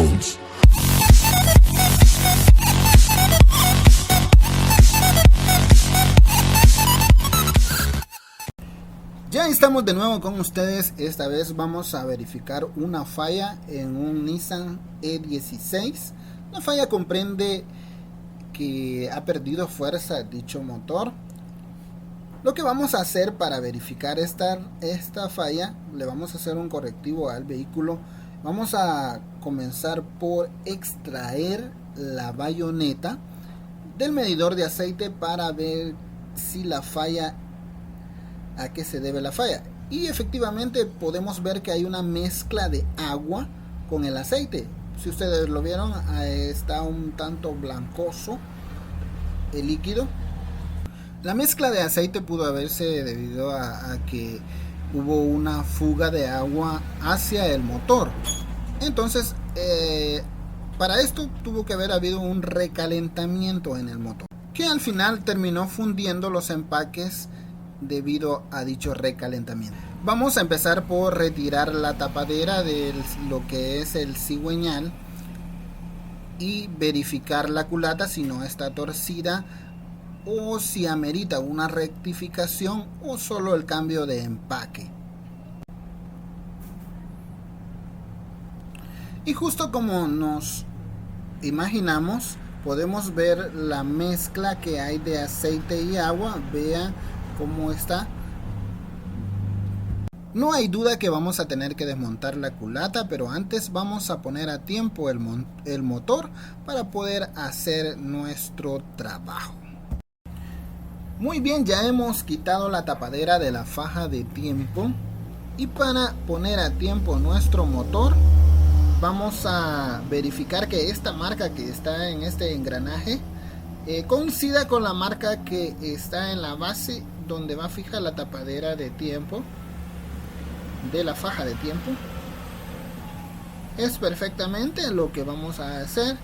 Jones. Ya estamos de nuevo con ustedes. Esta vez vamos a verificar una falla en un Nissan E16. La falla comprende que ha perdido fuerza dicho motor. Lo que vamos a hacer para verificar esta falla, le vamos a hacer un correctivo al vehículo. Vamos a comenzar por extraer la bayoneta del medidor de aceite para ver si la falla, a qué se debe la falla. Y efectivamente podemos ver que hay una mezcla de agua con el aceite. Si ustedes lo vieron, está un tanto blancoso el líquido. La mezcla de aceite pudo haberse debido a que hubo una fuga de agua hacia el motor. Entonces para esto tuvo que haber habido un recalentamiento en el motor, que al final terminó fundiendo los empaques debido a dicho recalentamiento. Vamos a empezar por retirar la tapadera de lo que es el cigüeñal y verificar la culata si no está torcida o si amerita una rectificación o solo el cambio de empaque. Y justo como nos imaginamos, podemos ver la mezcla que hay de aceite y agua. Vea cómo está. No hay duda que vamos a tener que desmontar la culata, pero antes vamos a poner a tiempo el motor para poder hacer nuestro trabajo. Muy bien, ya hemos quitado la tapadera de la faja de tiempo, y para poner a tiempo nuestro motor vamos a verificar que esta marca que está en este engranaje coincida con la marca que está en la base donde va fija la tapadera de tiempo de la faja de tiempo. Es perfectamente lo que vamos a hacer.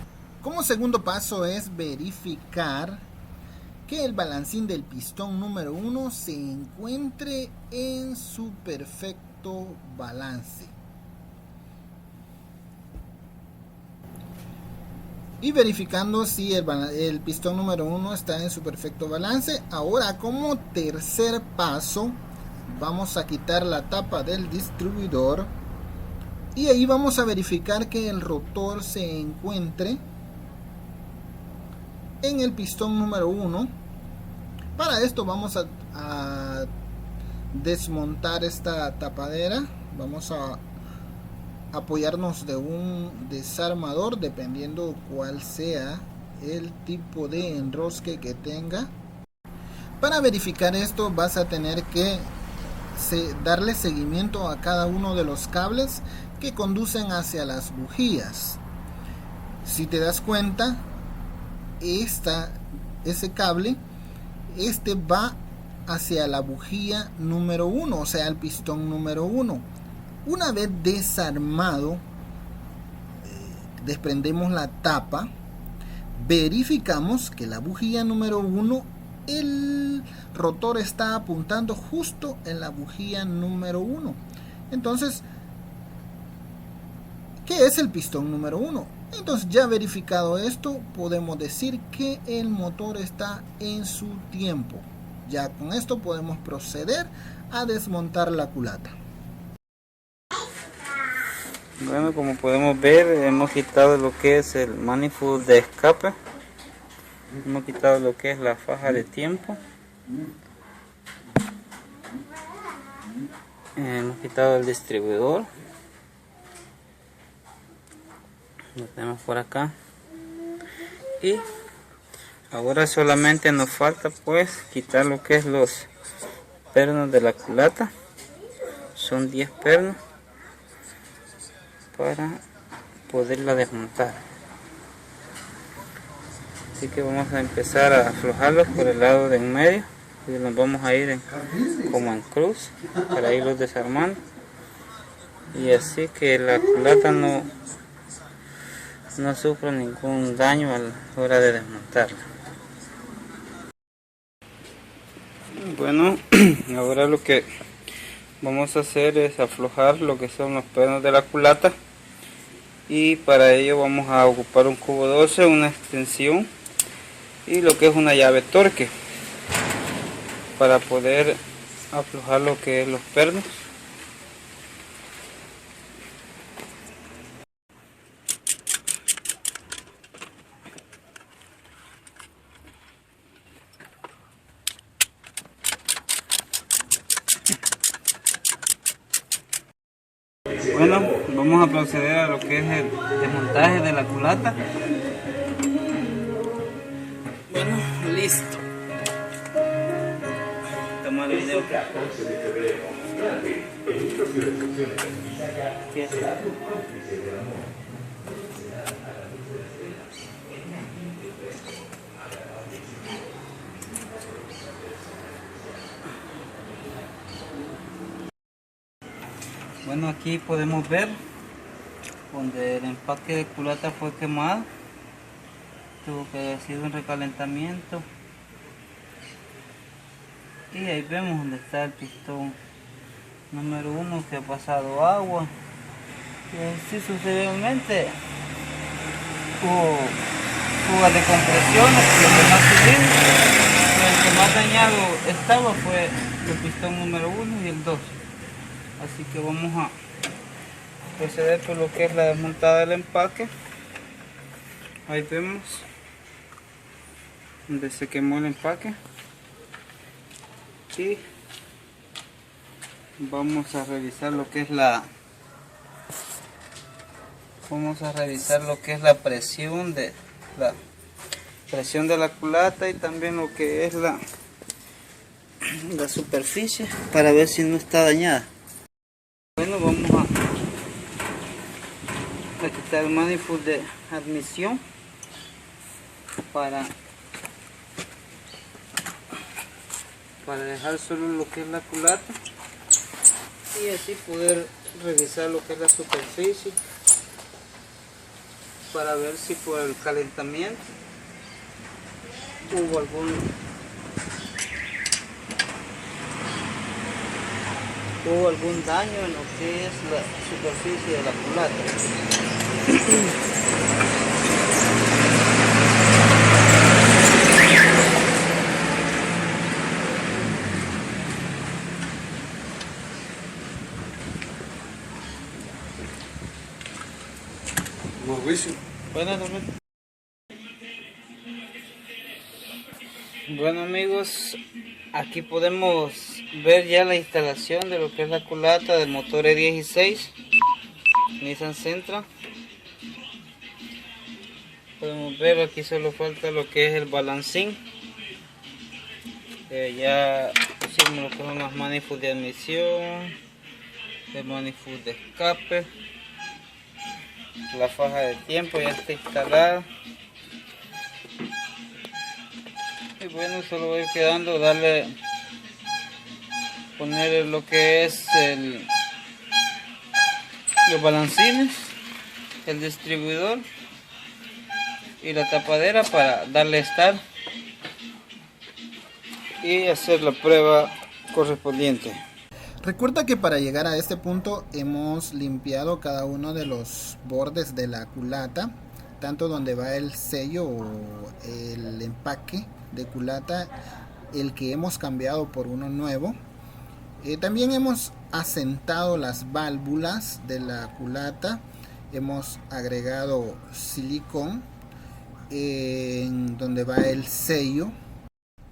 Como segundo paso es verificar que el balancín del pistón número 1 se encuentre en su perfecto balance. Y verificando si el pistón número 1 está en su perfecto balance, ahora como tercer paso vamos a quitar la tapa del distribuidor y ahí vamos a verificar que el rotor se encuentre en el pistón número 1. Para esto vamos a desmontar esta tapadera. Vamos a apoyarnos de un desarmador dependiendo cuál sea el tipo de enrosque que tenga. Para verificar esto vas a tener que darle seguimiento a cada uno de los cables que conducen hacia las bujías. Si te das cuenta, ese cable va hacia la bujía número 1, o sea el pistón número 1. Una vez desarmado, desprendemos la tapa, verificamos que la bujía número 1, el rotor está apuntando justo en la bujía número 1. Entonces, ¿qué es el pistón número 1? Entonces, ya verificado esto, podemos decir que el motor está en su tiempo. Ya con esto podemos proceder a desmontar la culata. Bueno, como podemos ver, hemos quitado lo que es el manifold de escape, hemos quitado lo que es la faja de tiempo, hemos quitado el distribuidor, lo tenemos por acá, y ahora solamente nos falta pues quitar lo que es los pernos de la culata. Son 10 pernos para poderla desmontar, así que vamos a empezar a aflojarlos por el lado de en medio y nos vamos a ir como en cruz para irlos desarmando, y así que la culata no sufra ningún daño a la hora de desmontarla. Bueno, ahora lo que vamos a hacer es aflojar lo que son los pernos de la culata y para ello vamos a ocupar un cubo 12, una extensión y lo que es una llave torque para poder aflojar lo que es los pernos. Bueno, vamos a proceder a lo que es el desmontaje de la culata. Bueno, listo. Toma el video. Aquí está. Bueno, aquí podemos ver donde el empaque de culata fue quemado, tuvo que haber sido un recalentamiento, y ahí vemos donde está el pistón número 1 que ha pasado agua, y así sucesivamente hubo fugas de compresiones, lo que más subió, el que más dañado estaba fue el pistón número 1 y el 2. Así que vamos a proceder por lo que es la desmontada del empaque. Ahí vemos donde se quemó el empaque y vamos a revisar lo que es la presión de la culata y también lo que es la superficie para ver si no está dañada. Bueno, vamos a quitar el manifold de admisión para dejar solo lo que es la culata y así poder revisar lo que es la superficie para ver si por el calentamiento hubo algún daño en lo que es la superficie de la culata. Bueno amigos, aquí podemos ver ya la instalación de lo que es la culata del motor E16 Nissan Sentra. Podemos ver aquí solo falta lo que es el balancín. Ya pusimos lo que son las manifolds de admisión, el manifold de escape, la faja de tiempo ya está instalada. Y bueno, solo va a ir quedando poner lo que es los balancines, el distribuidor y la tapadera para darle start y hacer la prueba correspondiente. Recuerda que para llegar a este punto hemos limpiado cada uno de los bordes de la culata, tanto donde va el sello o el empaque de culata, el que hemos cambiado por uno nuevo. También hemos asentado las válvulas de la culata, hemos agregado silicón en donde va el sello.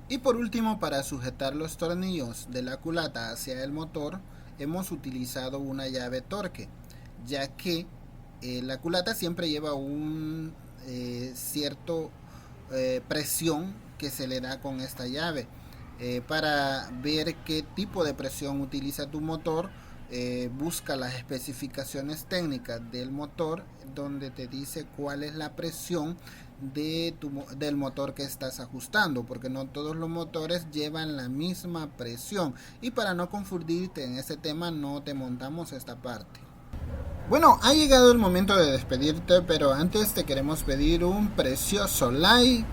Y por último, para sujetar los tornillos de la culata hacia el motor, hemos utilizado una llave torque, ya que la culata siempre lleva un cierto presión que se le da con esta llave. Para ver qué tipo de presión utiliza tu motor, busca las especificaciones técnicas del motor, donde te dice cuál es la presión del motor que estás ajustando, porque no todos los motores llevan la misma presión, y para no confundirte en este tema no te montamos esta parte. Bueno, ha llegado el momento de despedirte, pero antes te queremos pedir un precioso like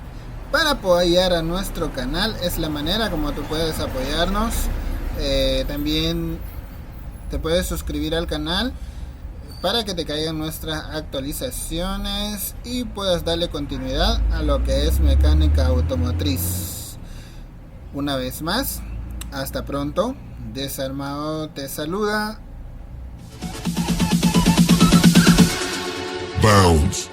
para apoyar a nuestro canal. Es la manera como tú puedes apoyarnos. También te puedes suscribir al canal para que te caigan nuestras actualizaciones y puedas darle continuidad a lo que es mecánica automotriz. Una vez más, hasta pronto. Desarmado te saluda. Bounds.